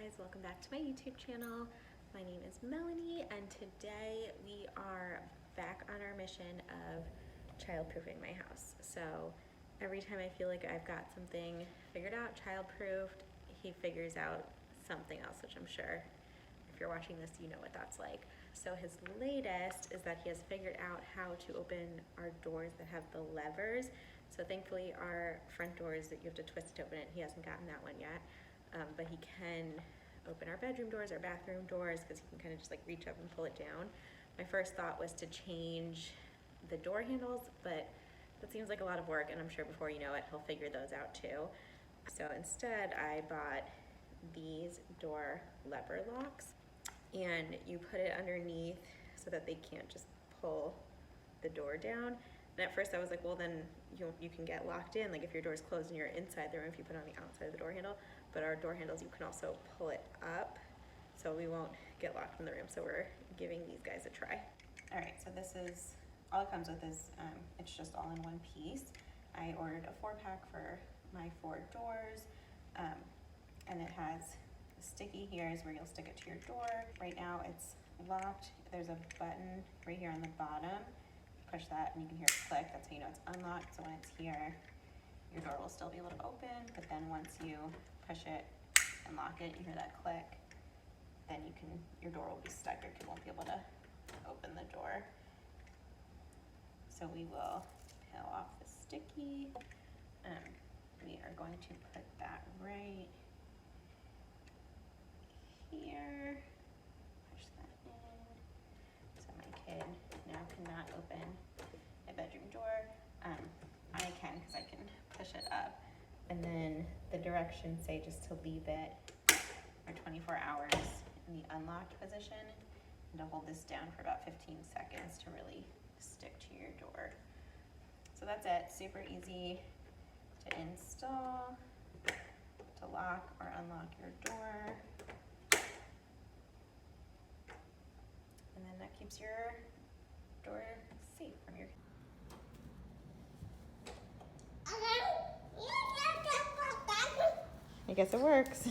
guys, welcome back to my YouTube channel. My name is Melanie and today we are back on our mission of child-proofing my house. So every time I feel like I've got something figured out, child-proofed, he figures out something else, which I'm sure if you're watching this you know what that's like. So his latest is that he has figured out how to open our doors that have the levers. So thankfully our front doors that you have to twist to open it, he hasn't gotten that one yet. But he can open our bedroom doors, our bathroom doors, because he can kind of just like reach up and pull it down. My first thought was to change the door handles, but that seems like a lot of work, and I'm sure before you know it, he'll figure those out too. So instead, I bought these door lever locks, and you put it underneath so that they can't just pull the door down. And at first I was like, well then you can get locked in, like if your door's closed and you're inside the room, if you put it on the outside of the door handle. But our door handles, you can also pull it up so we won't get locked in the room. So we're giving these guys a try. All right, so this is, all it comes with is, it's just all in one piece. I ordered a 4-pack for my 4 doors, and it has a sticky here is where you'll stick it to your door. Right now it's locked. There's a button right here on the bottom. Push that and you can hear it click. That's how you know it's unlocked. So when it's here, your door will still be able to open, but then once you push it and lock it, you hear that click, then your door will be stuck. Your kid won't be able to open the door. So we will peel off the sticky. We are going to put that right here. Push that in. So my kid now cannot open a bedroom door. I can, because I can push it up. And then the directions say just to leave it for 24 hours in the unlocked position and to hold this down for about 15 seconds to really stick to your door. So that's it, super easy to install, to lock or unlock your door. And then that keeps your door safe from your I guess it works.